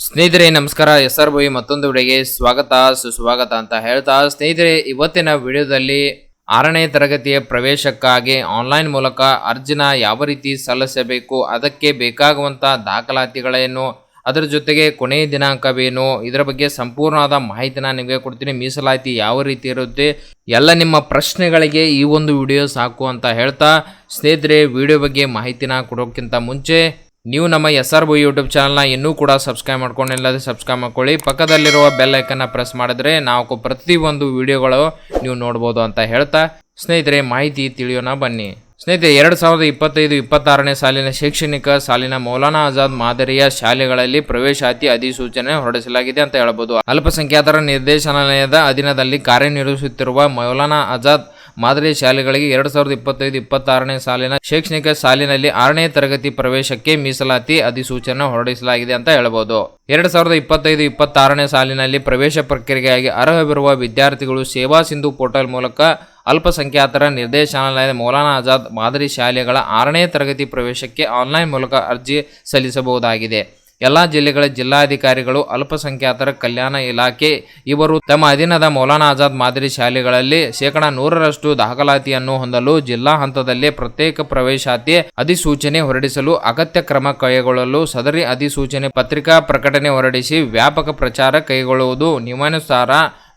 ಸ್ನೇಹಿತರೆ ನಮಸ್ಕಾರ. SR ಬಾಯ್ ಮತ್ತೊಂದು ವಿಡಿಯೋಗೆ ಸ್ವಾಗತ ಸುಸ್ವಾಗತ ಅಂತ ಹೇಳ್ತಾ, ಸ್ನೇಹಿತರೆ ಇವತ್ತಿನ ವಿಡಿಯೋದಲ್ಲಿ 6ನೇ ತರಗತಿಯ ಪ್ರವೇಶಕ್ಕಾಗಿ ಆನ್ಲೈನ್ ಮೂಲಕ ಅರ್ಜಿನ ಯಾವ ರೀತಿ ಸಲ್ಲಿಸಬೇಕು, ಅದಕ್ಕೆ ಬೇಕಾಗುವಂಥ ದಾಖಲಾತಿಗಳೇನು, ಅದರ ಜೊತೆಗೆ ಕೊನೆಯ ದಿನಾಂಕವೇನು, ಇದರ ಬಗ್ಗೆ ಸಂಪೂರ್ಣವಾದ ಮಾಹಿತಿನ ನಿಮಗೆ ಕೊಡ್ತೀನಿ. ಮೀಸಲಾತಿ ಯಾವ ರೀತಿ ಇರುತ್ತೆ, ಎಲ್ಲ ನಿಮ್ಮ ಪ್ರಶ್ನೆಗಳಿಗೆ ಈ ಒಂದು ವಿಡಿಯೋ ಸಾಕು ಅಂತ ಹೇಳ್ತಾ, ಸ್ನೇಹಿತರೆ ವಿಡಿಯೋ ಬಗ್ಗೆ ಮಾಹಿತಿನ ಕೊಡೋಕ್ಕಿಂತ ಮುಂಚೆ ನೀವು ನಮ್ಮ SR ಬಾಯ್ ಯೂಟ್ಯೂಬ್ ಚಾನಲ್ನ ಇನ್ನೂ ಕೂಡ ಸಬ್ಸ್ಕ್ರೈಬ್ ಮಾಡ್ಕೊಂಡಿಲ್ಲದೆ ಸಬ್ಸ್ಕ್ರೈಬ್ ಮಾಡ್ಕೊಳ್ಳಿ. ಪಕ್ಕದಲ್ಲಿರುವ ಬೆಲ್ ಐಕನ್ನ ಪ್ರೆಸ್ ಮಾಡಿದ್ರೆ ನಾವು ಪ್ರತಿಯೊಂದು ವಿಡಿಯೋಗಳು ನೀವು ನೋಡ್ಬೋದು ಅಂತ ಹೇಳ್ತಾ, ಸ್ನೇಹಿತರೆ ಮಾಹಿತಿ ತಿಳಿಯೋಣ ಬನ್ನಿ. ಸ್ನೇಹಿತರೆ 2025-26ನೇ ಸಾಲಿನ ಶೈಕ್ಷಣಿಕ ಸಾಲಿನ ಮೌಲಾನಾ ಆಜಾದ್ ಮಾದರಿಯ ಶಾಲೆಗಳಲ್ಲಿ ಪ್ರವೇಶಾತಿ ಅಧಿಸೂಚನೆ ಹೊರಡಿಸಲಾಗಿದೆ ಅಂತ ಹೇಳ್ಬೋದು. ಅಲ್ಪಸಂಖ್ಯಾತರ ನಿರ್ದೇಶನಾಲಯದ ಅಧೀನದಲ್ಲಿ ಕಾರ್ಯನಿರ್ವಹಿಸುತ್ತಿರುವ ಮೌಲಾನಾ ಆಜಾದ್ ಮಾದರಿ ಶಾಲೆಗಳಿಗೆ 2025-26ನೇ ಸಾಲಿನ ಶೈಕ್ಷಣಿಕ ಸಾಲಿನಲ್ಲಿ 6ನೇ ತರಗತಿ ಪ್ರವೇಶಕ್ಕೆ ಮೀಸಲಾತಿ ಅಧಿಸೂಚನೆ ಹೊರಡಿಸಲಾಗಿದೆ ಅಂತ ಹೇಳ್ಬೋದು. 2025-26ನೇ ಸಾಲಿನಲ್ಲಿ ಪ್ರವೇಶ ಪ್ರಕ್ರಿಯೆಗಾಗಿ ಅರ್ಹವಿರುವ ವಿದ್ಯಾರ್ಥಿಗಳು ಸೇವಾ ಸಿಂಧು ಪೋರ್ಟಲ್ ಮೂಲಕ ಅಲ್ಪಸಂಖ್ಯಾತರ ನಿರ್ದೇಶನಾಲಯದ ಮೌಲಾನಾ ಆಜಾದ್ ಮಾದರಿ ಶಾಲೆಗಳ 6ನೇ ತರಗತಿ ಪ್ರವೇಶಕ್ಕೆ ಆನ್ಲೈನ್ ಮೂಲಕ ಅರ್ಜಿ ಸಲ್ಲಿಸಬಹುದಾಗಿದೆ. ಎಲ್ಲ ಜಿಲ್ಲೆಗಳ ಜಿಲ್ಲಾಧಿಕಾರಿಗಳು, ಅಲ್ಪಸಂಖ್ಯಾತರ ಕಲ್ಯಾಣ ಇಲಾಖೆ ಇವರು ತಮ್ಮ ಅಧೀನದ ಮೌಲಾನಾ ಆಜಾದ್ ಮಾದರಿ ಶಾಲೆಗಳಲ್ಲಿ 100% ದಾಖಲಾತಿಯನ್ನು ಹೊಂದಲು ಜಿಲ್ಲಾ ಹಂತದಲ್ಲಿ ಪ್ರತ್ಯೇಕ ಪ್ರವೇಶಾತಿ ಅಧಿಸೂಚನೆ ಹೊರಡಿಸಲು ಅಗತ್ಯ ಕ್ರಮ ಕೈಗೊಳ್ಳಲು ಸದರಿ ಅಧಿಸೂಚನೆ ಪತ್ರಿಕಾ ಪ್ರಕಟಣೆ ಹೊರಡಿಸಿ ವ್ಯಾಪಕ ಪ್ರಚಾರ ಕೈಗೊಳ್ಳುವುದು. ನಿಯಮಾನುಸಾರ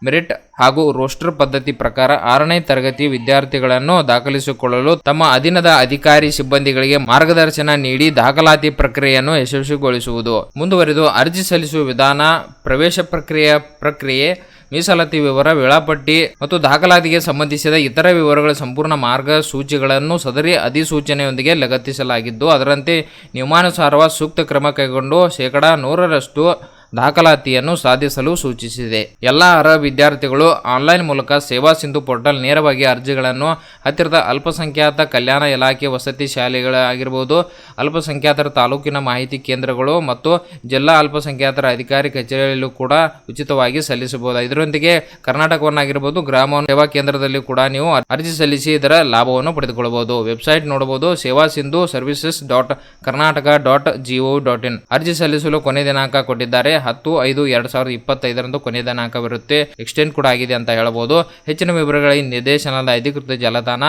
ಮೆರಿಟ್ ಹಾಗೂ ರೋಸ್ಟರ್ ಪದ್ಧತಿ ಪ್ರಕಾರ 6ನೇ ತರಗತಿ ವಿದ್ಯಾರ್ಥಿಗಳನ್ನು ದಾಖಲಿಸಿಕೊಳ್ಳಲು ತಮ್ಮ ಅಧೀನದ ಅಧಿಕಾರಿ ಸಿಬ್ಬಂದಿಗಳಿಗೆ ಮಾರ್ಗದರ್ಶನ ನೀಡಿ ದಾಖಲಾತಿ ಪ್ರಕ್ರಿಯೆಯನ್ನು ಯಶಸ್ವಿಗೊಳಿಸುವುದು. ಮುಂದುವರೆದು ಅರ್ಜಿ ಸಲ್ಲಿಸುವ ವಿಧಾನ, ಪ್ರವೇಶ ಪ್ರಕ್ರಿಯೆ, ಮೀಸಲಾತಿ ವಿವರ, ವೇಳಾಪಟ್ಟಿ ಮತ್ತು ದಾಖಲಾತಿಗೆ ಸಂಬಂಧಿಸಿದ ಇತರ ವಿವರಗಳ ಸಂಪೂರ್ಣ ಮಾರ್ಗಸೂಚಿಗಳನ್ನು ಸದರಿ ಅಧಿಸೂಚನೆಯೊಂದಿಗೆ ಲಗತ್ತಿಸಲಾಗಿದ್ದು, ಅದರಂತೆ ನಿಯಮಾನುಸಾರವಾದ ಸೂಕ್ತ ಕ್ರಮ ಕೈಗೊಂಡು 100% ದಾಖಲಾತಿಯನ್ನು ಸಾಧಿಸಲು ಸೂಚಿಸಿದೆ. ಎಲ್ಲ ಅರ್ಹ ವಿದ್ಯಾರ್ಥಿಗಳು ಆನ್ಲೈನ್ ಮೂಲಕ ಸೇವಾ ಸಿಂಧು ಪೋರ್ಟಲ್ ನೇರವಾಗಿ ಅರ್ಜಿಗಳನ್ನು ಹತ್ತಿರದ ಅಲ್ಪಸಂಖ್ಯಾತ ಕಲ್ಯಾಣ ಇಲಾಖೆ ವಸತಿ ಶಾಲೆಗಳಾಗಿರ್ಬೋದು, ಅಲ್ಪಸಂಖ್ಯಾತರ ತಾಲೂಕಿನ ಮಾಹಿತಿ ಕೇಂದ್ರಗಳು ಮತ್ತು ಜಿಲ್ಲಾ ಅಲ್ಪಸಂಖ್ಯಾತರ ಅಧಿಕಾರಿ ಕಚೇರಿಯಲ್ಲೂ ಕೂಡ ಉಚಿತವಾಗಿ ಸಲ್ಲಿಸಬಹುದು. ಇದರೊಂದಿಗೆ ಕರ್ನಾಟಕವನ್ನಾಗಿರ್ಬೋದು ಗ್ರಾಮ ಸೇವಾ ಕೇಂದ್ರದಲ್ಲಿ ಕೂಡ ನೀವು ಅರ್ಜಿ ಸಲ್ಲಿಸಿ ಇದರ ಲಾಭವನ್ನು ಪಡೆದುಕೊಳ್ಳಬಹುದು. ವೆಬ್ಸೈಟ್ ನೋಡಬಹುದು, ಸೇವಾ ಸಿಂಧು services.karnataka.gov.in. ಅರ್ಜಿ ಸಲ್ಲಿಸಲು ಕೊನೆ ದಿನಾಂಕ ಕೊಟ್ಟಿದ್ದಾರೆ. 10/5/2025 ಕೊನೆಯ ದಿನಾಂಕವಿರುತ್ತೆ. ಎಕ್ಸ್ಟೆಂಡ್ ಕೂಡ ಆಗಿದೆ ಅಂತ ಹೇಳಬಹುದು. ಹೆಚ್ಚಿನ ವಿವರಗಳಿಗೆ ನಿರ್ದೇಶನದ ಅಧಿಕೃತ ಜಾಲತಾಣ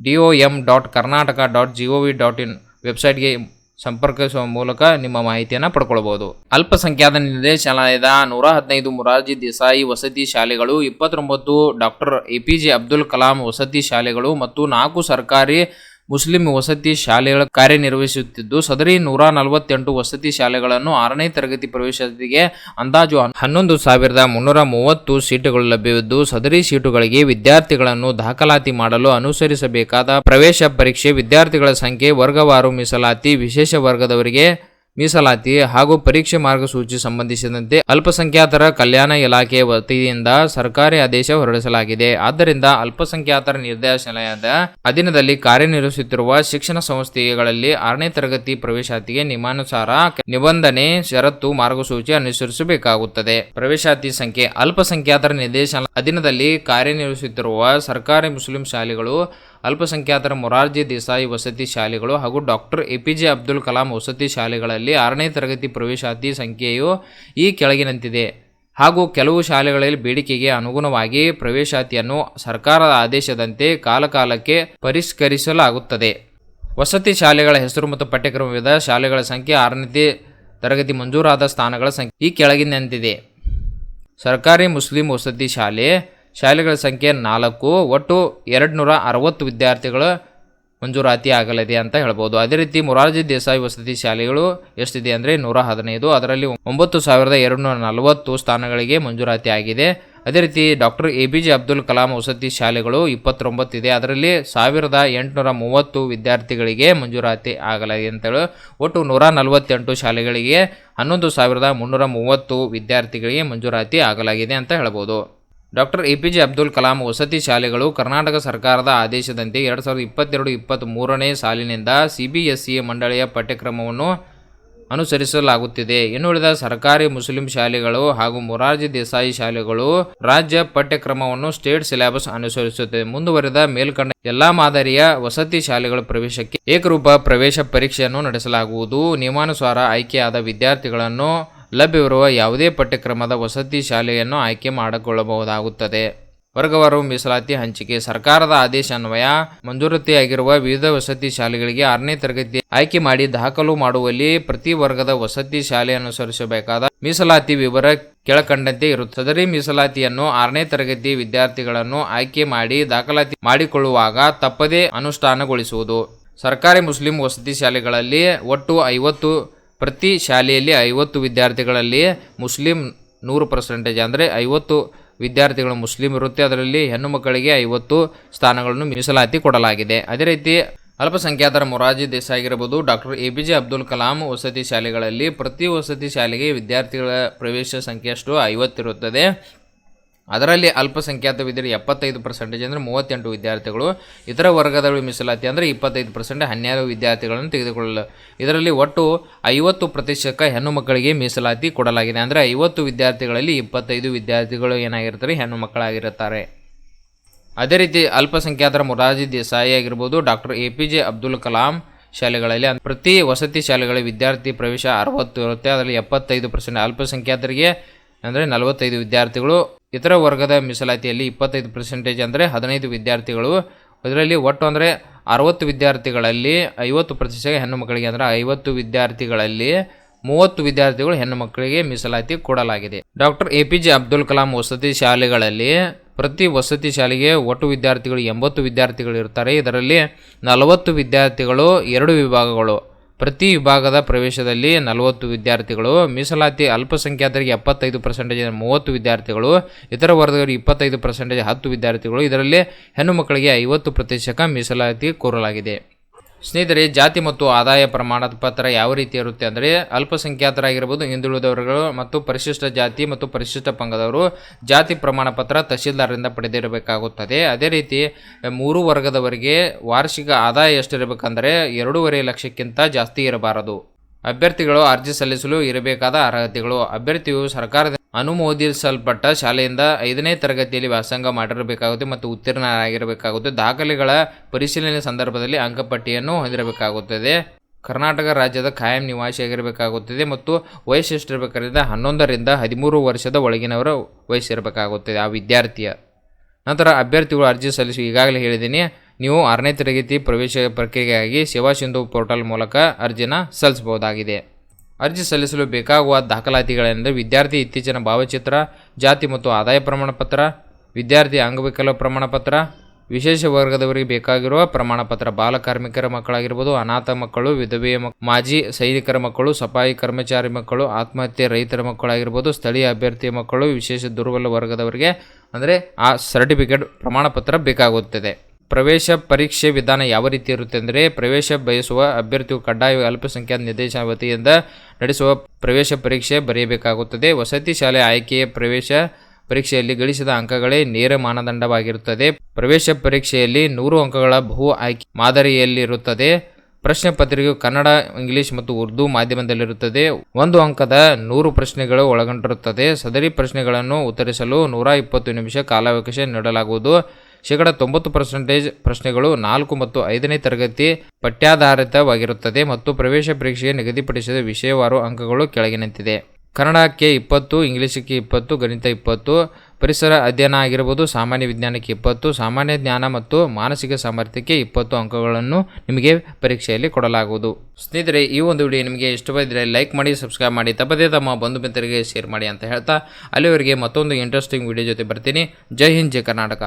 dom.karnataka.gov.in ವೆಬ್ಸೈಟ್ಗೆ ಸಂಪರ್ಕಿಸುವ ಮೂಲಕ ನಿಮ್ಮ ಮಾಹಿತಿಯನ್ನು ಪಡ್ಕೊಳ್ಬಹುದು. ಅಲ್ಪಸಂಖ್ಯಾತ ನಿರ್ದೇಶನಾಲಯದ 115 ಮೊರಾರ್ಜಿ ದೇಸಾಯಿ ವಸತಿ ಶಾಲೆಗಳು, 29 ಡಾಕ್ಟರ್ APJ ಅಬ್ದುಲ್ ಕಲಾಂ ವಸತಿ ಶಾಲೆಗಳು ಮತ್ತು 4 ಸರ್ಕಾರಿ ಮುಸ್ಲಿಂ ವಸತಿ ಶಾಲೆಗಳ ಕಾರ್ಯನಿರ್ವಹಿಸುತ್ತಿದ್ದು, ಸದರಿ 148 ವಸತಿ ಶಾಲೆಗಳನ್ನು 6ನೇ ತರಗತಿ ಪ್ರವೇಶಾತಿಗೆ ಅಂದಾಜು 11,330 ಸೀಟುಗಳು ಲಭ್ಯವಿದ್ದು, ಸದರಿ ಸೀಟುಗಳಿಗೆ ವಿದ್ಯಾರ್ಥಿಗಳನ್ನು ದಾಖಲಾತಿ ಮಾಡಲು ಅನುಸರಿಸಬೇಕಾದ ಪ್ರವೇಶ ಪರೀಕ್ಷೆ, ವಿದ್ಯಾರ್ಥಿಗಳ ಸಂಖ್ಯೆ, ವರ್ಗವಾರು ಮೀಸಲಾತಿ, ವಿಶೇಷ ವರ್ಗದವರಿಗೆ ಮೀಸಲಾತಿ ಹಾಗೂ ಪರೀಕ್ಷೆ ಮಾರ್ಗಸೂಚಿ ಸಂಬಂಧಿಸಿದಂತೆ ಅಲ್ಪಸಂಖ್ಯಾತರ ಕಲ್ಯಾಣ ಇಲಾಖೆ ವತಿಯಿಂದ ಸರ್ಕಾರಿ ಆದೇಶ ಹೊರಡಿಸಲಾಗಿದೆ. ಆದ್ದರಿಂದ ಅಲ್ಪಸಂಖ್ಯಾತರ ನಿರ್ದೇಶನಾಲಯದ ಅಧೀನದಲ್ಲಿ ಕಾರ್ಯನಿರ್ವಹಿಸುತ್ತಿರುವ ಶಿಕ್ಷಣ ಸಂಸ್ಥೆಗಳಲ್ಲಿ 6ನೇ ತರಗತಿ ಪ್ರವೇಶಾತಿಗೆ ನಿಯಮಾನುಸಾರ ನಿಬಂಧನೆ, ಷರತ್ತು, ಮಾರ್ಗಸೂಚಿ ಅನುಸರಿಸಬೇಕಾಗುತ್ತದೆ. ಪ್ರವೇಶಾತಿ ಸಂಖ್ಯೆ: ಅಲ್ಪಸಂಖ್ಯಾತರ ನಿರ್ದೇಶನಾಲಯ ಅಧೀನದಲ್ಲಿ ಕಾರ್ಯನಿರ್ವಹಿಸುತ್ತಿರುವ ಸರ್ಕಾರಿ ಮುಸ್ಲಿಂ ಶಾಲೆಗಳು, ಅಲ್ಪಸಂಖ್ಯಾತರ ಮೊರಾರ್ಜಿ ದೇಸಾಯಿ ವಸತಿ ಶಾಲೆಗಳು ಹಾಗೂ ಡಾಕ್ಟರ್ APJ ಅಬ್ದುಲ್ ಕಲಾಂ ವಸತಿ ಶಾಲೆಗಳಲ್ಲಿ 6ನೇ ತರಗತಿ ಪ್ರವೇಶಾತಿ ಸಂಖ್ಯೆಯು ಈ ಕೆಳಗಿನಂತಿದೆ ಹಾಗೂ ಕೆಲವು ಶಾಲೆಗಳಲ್ಲಿ ಬೇಡಿಕೆಗೆ ಅನುಗುಣವಾಗಿ ಪ್ರವೇಶಾತಿಯನ್ನು ಸರ್ಕಾರದ ಆದೇಶದಂತೆ ಕಾಲಕಾಲಕ್ಕೆ ಪರಿಷ್ಕರಿಸಲಾಗುತ್ತದೆ. ವಸತಿ ಶಾಲೆಗಳ ಹೆಸರು ಮತ್ತು ಪಠ್ಯಕ್ರಮವಿದ ಶಾಲೆಗಳ ಸಂಖ್ಯೆ, 6ನೇ ತರಗತಿ ಮಂಜೂರಾದ ಸ್ಥಾನಗಳ ಸಂಖ್ಯೆ ಈ ಕೆಳಗಿನಂತಿದೆ. ಸರ್ಕಾರಿ ಮುಸ್ಲಿಂ ವಸತಿ ಶಾಲೆಗಳ ಸಂಖ್ಯೆ 4, ಒಟ್ಟು 260 ವಿದ್ಯಾರ್ಥಿಗಳು ಮಂಜೂರಾತಿ ಆಗಲಿದೆ ಅಂತ ಹೇಳ್ಬೋದು. ಅದೇ ರೀತಿ ಮೊರಾರ್ಜಿ ದೇಸಾಯಿ ವಸತಿ ಶಾಲೆಗಳು ಎಷ್ಟಿದೆ ಅಂದರೆ 115, ಅದರಲ್ಲಿ 9,240 ಸ್ಥಾನಗಳಿಗೆ ಮಂಜೂರಾತಿ ಆಗಿದೆ. ಅದೇ ರೀತಿ ಡಾಕ್ಟರ್ APJ ಅಬ್ದುಲ್ ಕಲಾಂ ವಸತಿ ಶಾಲೆಗಳು 29 ಇದೆ, ಅದರಲ್ಲಿ 1,830 ವಿದ್ಯಾರ್ಥಿಗಳಿಗೆ ಮಂಜೂರಾತಿ ಆಗಲಿದೆ ಅಂತೇಳಿ ಒಟ್ಟು 148 ಶಾಲೆಗಳಿಗೆ 11,330 ವಿದ್ಯಾರ್ಥಿಗಳಿಗೆ ಮಂಜೂರಾತಿ ಆಗಲಾಗಿದೆ ಅಂತ ಹೇಳ್ಬೋದು. ಡಾಕ್ಟರ್ APJ ಅಬ್ದುಲ್ ಕಲಾಂ ವಸತಿ ಶಾಲೆಗಳು ಕರ್ನಾಟಕ ಸರ್ಕಾರದ ಆದೇಶದಂತೆ 2022-23ನೇ ಸಾಲಿನಿಂದ CBSE ಮಂಡಳಿಯ ಪಠ್ಯಕ್ರಮವನ್ನು ಅನುಸರಿಸಲಾಗುತ್ತಿದೆ. ಇನ್ನುಳಿದ ಸರ್ಕಾರಿ ಮುಸ್ಲಿಂ ಶಾಲೆಗಳು ಹಾಗೂ ಮೊರಾರ್ಜಿ ದೇಸಾಯಿ ಶಾಲೆಗಳು ರಾಜ್ಯ ಪಠ್ಯಕ್ರಮವನ್ನು ಸ್ಟೇಟ್ ಸಿಲೆಬಸ್ ಅನುಸರಿಸುತ್ತದೆ. ಮುಂದುವರೆದ ಮೇಲ್ಕಂಡ ಎಲ್ಲಾ ಮಾದರಿಯ ವಸತಿ ಶಾಲೆಗಳ ಪ್ರವೇಶಕ್ಕೆ ಏಕರೂಪ ಪ್ರವೇಶ ಪರೀಕ್ಷೆಯನ್ನು ನಡೆಸಲಾಗುವುದು. ನಿಯಮಾನುಸಾರ ಆಯ್ಕೆಯಾದ ವಿದ್ಯಾರ್ಥಿಗಳನ್ನು ಲಭ್ಯವಿರುವ ಯಾವುದೇ ಪಠ್ಯಕ್ರಮದ ವಸತಿ ಶಾಲೆಯನ್ನು ಆಯ್ಕೆ ಮಾಡಿಕೊಳ್ಳಬಹುದಾಗುತ್ತದೆ. ವರ್ಗವಾರು ಮೀಸಲಾತಿ ಹಂಚಿಕೆ. ಸರ್ಕಾರದ ಆದೇಶ ಅನ್ವಯ ಮಂಜೂರಾತಿಯಾಗಿರುವ ವಿವಿಧ ವಸತಿ ಶಾಲೆಗಳಿಗೆ 6ನೇ ತರಗತಿ ಆಯ್ಕೆ ಮಾಡಿ ದಾಖಲು ಮಾಡುವಲ್ಲಿ ಪ್ರತಿ ವರ್ಗದ ವಸತಿ ಶಾಲೆ ಅನುಸರಿಸಬೇಕಾದ ಮೀಸಲಾತಿ ವಿವರ ಕೆಳಕಂಡಂತೆ ಇರುತ್ತದೆ. ಸದರಿ ಮೀಸಲಾತಿಯನ್ನು 6ನೇ ತರಗತಿ ವಿದ್ಯಾರ್ಥಿಗಳನ್ನು ಆಯ್ಕೆ ಮಾಡಿ ದಾಖಲಾತಿ ಮಾಡಿಕೊಳ್ಳುವಾಗ ತಪ್ಪದೇ ಅನುಷ್ಠಾನಗೊಳಿಸುವುದು. ಸರ್ಕಾರಿ ಮುಸ್ಲಿಂ ವಸತಿ ಶಾಲೆಗಳಲ್ಲಿ ಒಟ್ಟು 50, ಪ್ರತಿ ಶಾಲೆಯಲ್ಲಿ 50 ವಿದ್ಯಾರ್ಥಿಗಳಲ್ಲಿ ಮುಸ್ಲಿಂ 100% ಅಂದರೆ 50 ವಿದ್ಯಾರ್ಥಿಗಳು ಮುಸ್ಲಿಂ ಇರುತ್ತೆ. ಅದರಲ್ಲಿ ಹೆಣ್ಣು ಮಕ್ಕಳಿಗೆ 50 ಸ್ಥಾನಗಳನ್ನು ಮೀಸಲಾತಿ ಕೊಡಲಾಗಿದೆ. ಅದೇ ರೀತಿ ಅಲ್ಪಸಂಖ್ಯಾತರ ಮೊರಾರ್ಜಿ ದೇಸಾಯಿ ಆಗಿರಬಹುದು, ಡಾಕ್ಟರ್ APJ ಅಬ್ದುಲ್ ಕಲಾಂ ವಸತಿ ಶಾಲೆಗಳಲ್ಲಿ ಪ್ರತಿ ವಸತಿ ಶಾಲೆಗೆ ವಿದ್ಯಾರ್ಥಿಗಳ ಪ್ರವೇಶ ಸಂಖ್ಯೆಯಷ್ಟು 50 ಇರುತ್ತದೆ. ಅದರಲ್ಲಿ ಅಲ್ಪಸಂಖ್ಯಾತ ವಿದ್ಯಾರ್ಥಿ 75% ಅಂದರೆ 38 ವಿದ್ಯಾರ್ಥಿಗಳು. ಇತರ ವರ್ಗದ ಮೀಸಲಾತಿ ಅಂದರೆ 25% 12 ವಿದ್ಯಾರ್ಥಿಗಳನ್ನು ತೆಗೆದುಕೊಳ್ಳಲು. ಇದರಲ್ಲಿ ಒಟ್ಟು 50% ಹೆಣ್ಣು ಮಕ್ಕಳಿಗೆ ಮೀಸಲಾತಿ ಕೊಡಲಾಗಿದೆ. ಅಂದರೆ 50 ವಿದ್ಯಾರ್ಥಿಗಳಲ್ಲಿ 25 ವಿದ್ಯಾರ್ಥಿಗಳು ಏನಾಗಿರ್ತಾರೆ, ಹೆಣ್ಣು ಮಕ್ಕಳಾಗಿರುತ್ತಾರೆ. ಅದೇ ರೀತಿ ಅಲ್ಪಸಂಖ್ಯಾತರ ಮೊರಾರ್ಜಿ ದೇಸಾಯಿ ಆಗಿರ್ಬೋದು, ಡಾಕ್ಟರ್ APJ ಅಬ್ದುಲ್ ಕಲಾಂ ಶಾಲೆಗಳಲ್ಲಿ ಪ್ರತಿ ವಸತಿ ಶಾಲೆಗಳ ವಿದ್ಯಾರ್ಥಿ ಪ್ರವೇಶ 60 ಇರುತ್ತೆ. ಅದರಲ್ಲಿ 75% ಅಲ್ಪಸಂಖ್ಯಾತರಿಗೆ ಅಂದರೆ 45 ವಿದ್ಯಾರ್ಥಿಗಳು. ಇತರ ವರ್ಗದ ಮೀಸಲಾತಿಯಲ್ಲಿ 25% ಅಂದರೆ 15 ವಿದ್ಯಾರ್ಥಿಗಳು. ಇದರಲ್ಲಿ ಒಟ್ಟು ಅಂದರೆ 60 ವಿದ್ಯಾರ್ಥಿಗಳಲ್ಲಿ 50% ಹೆಣ್ಣು ಮಕ್ಕಳಿಗೆ ಅಂದರೆ 50 ವಿದ್ಯಾರ್ಥಿಗಳಲ್ಲಿ 30 ವಿದ್ಯಾರ್ಥಿಗಳು ಹೆಣ್ಣು ಮಕ್ಕಳಿಗೆ ಮೀಸಲಾತಿ ಕೊಡಲಾಗಿದೆ. ಡಾಕ್ಟರ್ APJ ಅಬ್ದುಲ್ ಕಲಾಂ ವಸತಿ ಶಾಲೆಗಳಲ್ಲಿ ಪ್ರತಿ ವಸತಿ ಶಾಲೆಗೆ ಒಟ್ಟು ವಿದ್ಯಾರ್ಥಿಗಳು 80 ವಿದ್ಯಾರ್ಥಿಗಳು ಇರ್ತಾರೆ. ಇದರಲ್ಲಿ 40 ವಿದ್ಯಾರ್ಥಿಗಳು 2 ವಿಭಾಗಗಳು. ಪ್ರತಿ ವಿಭಾಗದ ಪ್ರವೇಶದಲ್ಲಿ 40 ವಿದ್ಯಾರ್ಥಿಗಳು. ಮೀಸಲಾತಿ ಅಲ್ಪಸಂಖ್ಯಾತರಿಗೆ 75% 30 ವಿದ್ಯಾರ್ಥಿಗಳು. ಇತರ ವರ್ಗದವರಿಗೆ 25% 10 ವಿದ್ಯಾರ್ಥಿಗಳು. ಇದರಲ್ಲಿ ಹೆಣ್ಣು ಮಕ್ಕಳಿಗೆ 50% ಮೀಸಲಾತಿ ಕೋರಲಾಗಿದೆ. ಸ್ನೇಹಿತರೆ, ಜಾತಿ ಮತ್ತು ಆದಾಯ ಪ್ರಮಾಣ ಪತ್ರ ಯಾವ ರೀತಿ ಇರುತ್ತೆ ಅಂದರೆ ಅಲ್ಪಸಂಖ್ಯಾತರಾಗಿರ್ಬೋದು, ಹಿಂದುಳಿದ ವರ್ಗಗಳು ಮತ್ತು ಪರಿಶಿಷ್ಟ ಜಾತಿ ಮತ್ತು ಪರಿಶಿಷ್ಟ ಪಂಗಡದವರು ಜಾತಿ ಪ್ರಮಾಣ ಪತ್ರ ತಹಶೀಲ್ದಾರರಿಂದ ಪಡೆದಿರಬೇಕಾಗುತ್ತದೆ. ಅದೇ ರೀತಿ 3 ವರ್ಗದವರಿಗೆ ವಾರ್ಷಿಕ ಆದಾಯ ಎಷ್ಟಿರಬೇಕಂದ್ರೆ 2.5 ಲಕ್ಷಕ್ಕಿಂತ ಜಾಸ್ತಿ ಇರಬಾರದು. ಅಭ್ಯರ್ಥಿಗಳು ಅರ್ಜಿ ಸಲ್ಲಿಸಲು ಇರಬೇಕಾದ ಅರ್ಹತೆಗಳು. ಅಭ್ಯರ್ಥಿಯು ಸರ್ಕಾರದ ಅನುಮೋದಿಸಲ್ಪಟ್ಟ ಶಾಲೆಯಿಂದ 5ನೇ ತರಗತಿಯಲ್ಲಿ ವ್ಯಾಸಂಗ ಮಾಡಿರಬೇಕಾಗುತ್ತೆ ಮತ್ತು ಉತ್ತೀರ್ಣರಾಗಿರಬೇಕಾಗುತ್ತೆ. ದಾಖಲೆಗಳ ಪರಿಶೀಲನೆ ಸಂದರ್ಭದಲ್ಲಿ ಅಂಕಪಟ್ಟಿಯನ್ನು ಹೊಂದಿರಬೇಕಾಗುತ್ತದೆ. ಕರ್ನಾಟಕ ರಾಜ್ಯದ ಖಾಯಂ ನಿವಾಸಿಯಾಗಿರಬೇಕಾಗುತ್ತದೆ ಮತ್ತು ವಯಸ್ಸು ಎಷ್ಟಿರಬೇಕಾದ್ರೆ 11 ರಿಂದ 13 ವರ್ಷದ ಒಳಗಿನವರ ವಯಸ್ಸಿರಬೇಕಾಗುತ್ತದೆ ಆ ವಿದ್ಯಾರ್ಥಿಯ. ನಂತರ ಅಭ್ಯರ್ಥಿಗಳು ಅರ್ಜಿ ಸಲ್ಲಿಸಿ ಈಗಾಗಲೇ ಹೇಳಿದ್ದೀನಿ, ನೀವು 6ನೇ ತರಗತಿ ಪ್ರವೇಶ ಪ್ರಕ್ರಿಯೆಗಾಗಿ ಸೇವಾ ಸಿಂಧು ಪೋರ್ಟಲ್ ಮೂಲಕ ಅರ್ಜಿನ ಸಲ್ಲಿಸಬಹುದಾಗಿದೆ. ಅರ್ಜಿ ಸಲ್ಲಿಸಲು ಬೇಕಾಗುವ ದಾಖಲಾತಿಗಳೆಂದರೆ ವಿದ್ಯಾರ್ಥಿ ಇತ್ತೀಚಿನ ಭಾವಚಿತ್ರ, ಜಾತಿ ಮತ್ತು ಆದಾಯ ಪ್ರಮಾಣ ಪತ್ರ, ವಿದ್ಯಾರ್ಥಿ ಅಂಗವಿಕಲ ಪ್ರಮಾಣ ಪತ್ರ, ವಿಶೇಷ ವರ್ಗದವರಿಗೆ ಬೇಕಾಗಿರುವ ಪ್ರಮಾಣ ಪತ್ರ, ಬಾಲಕಾರ್ಮಿಕರ ಮಕ್ಕಳಾಗಿರ್ಬೋದು, ಅನಾಥ ಮಕ್ಕಳು, ವಿಧವೆಯ ಮಾಜಿ ಸೈನಿಕರ ಮಕ್ಕಳು, ಸಫಾಯಿ ಕರ್ಮಚಾರಿ ಮಕ್ಕಳು, ಆತ್ಮಹತ್ಯೆ ರೈತರ ಮಕ್ಕಳಾಗಿರ್ಬೋದು, ಸ್ಥಳೀಯ ಅಭ್ಯರ್ಥಿಯ ಮಕ್ಕಳು, ವಿಶೇಷ ದುರ್ಬಲ ವರ್ಗದವರಿಗೆ ಅಂದರೆ ಆ ಸರ್ಟಿಫಿಕೇಟ್ ಪ್ರಮಾಣ ಪತ್ರ ಬೇಕಾಗುತ್ತದೆ. ಪ್ರವೇಶ ಪರೀಕ್ಷೆ ವಿಧಾನ ಯಾವ ರೀತಿ ಇರುತ್ತೆ ಅಂದರೆ ಪ್ರವೇಶ ಬಯಸುವ ಅಭ್ಯರ್ಥಿಯು ಕಡ್ಡಾಯ ಅಲ್ಪಸಂಖ್ಯಾತ ನಿರ್ದೇಶನ ವತಿಯಿಂದ ನಡೆಸುವ ಪ್ರವೇಶ ಪರೀಕ್ಷೆ ಬರೆಯಬೇಕಾಗುತ್ತದೆ. ವಸತಿ ಶಾಲೆ ಆಯ್ಕೆಯ ಪ್ರವೇಶ ಪರೀಕ್ಷೆಯಲ್ಲಿ ಗಳಿಸಿದ ಅಂಕಗಳೇ ನೇರ ಮಾನದಂಡವಾಗಿರುತ್ತದೆ. ಪ್ರವೇಶ ಪರೀಕ್ಷೆಯಲ್ಲಿ 100 ಅಂಕಗಳ ಬಹು ಆಯ್ಕೆ ಮಾದರಿಯಲ್ಲಿರುತ್ತದೆ. ಪ್ರಶ್ನೆ ಪತ್ರಿಕೆಯು ಕನ್ನಡ, ಇಂಗ್ಲಿಷ್ ಮತ್ತು ಉರ್ದು ಮಾಧ್ಯಮದಲ್ಲಿರುತ್ತದೆ. 1 ಅಂಕದ 100 ಪ್ರಶ್ನೆಗಳು ಒಳಗೊಂಡಿರುತ್ತದೆ. ಸದರಿ ಪ್ರಶ್ನೆಗಳನ್ನು ಉತ್ತರಿಸಲು 120 ನಿಮಿಷ ಕಾಲಾವಕಾಶ ನೀಡಲಾಗುವುದು. 90% ಪ್ರಶ್ನೆಗಳು 4 ಮತ್ತು 5ನೇ ತರಗತಿ ಪಠ್ಯಾಧಾರಿತವಾಗಿರುತ್ತದೆ ಮತ್ತು ಪ್ರವೇಶ ಪರೀಕ್ಷೆಗೆ ನಿಗದಿಪಡಿಸಿದ ವಿಷಯವಾರು ಅಂಕಗಳು ಕೆಳಗಿನಂತಿದೆ. ಕನ್ನಡಕ್ಕೆ 20, ಇಂಗ್ಲಿಷಕ್ಕೆ 20, ಗಣಿತ 20, ಪರಿಸರ ಅಧ್ಯಯನ ಆಗಿರಬಹುದು, ಸಾಮಾನ್ಯ ವಿಜ್ಞಾನಕ್ಕೆ 20, ಸಾಮಾನ್ಯ ಜ್ಞಾನ ಮತ್ತು ಮಾನಸಿಕ ಸಾಮರ್ಥ್ಯಕ್ಕೆ 20 ಅಂಕಗಳನ್ನು ನಿಮಗೆ ಪರೀಕ್ಷೆಯಲ್ಲಿ ಕೊಡಲಾಗುವುದು. ಸ್ನೇಹಿತರೆ, ಈ ಒಂದು ವಿಡಿಯೋ ನಿಮಗೆ ಇಷ್ಟವಾದರೆ ಲೈಕ್ ಮಾಡಿ, ಸಬ್ಸ್ಕ್ರೈಬ್ ಮಾಡಿ, ತಪ್ಪದೇ ತಮ್ಮ ಬಂಧು ಮಿತ್ರರಿಗೆ ಶೇರ್ ಮಾಡಿ ಅಂತ ಹೇಳ್ತಾ ಅಲ್ಲಿವರೆಗೆ ಮತ್ತೊಂದು ಇಂಟ್ರೆಸ್ಟಿಂಗ್ ವಿಡಿಯೋ ಜೊತೆ ಬರ್ತೀನಿ. ಜೈ ಹಿಂದ್, ಜೈ ಕರ್ನಾಟಕ.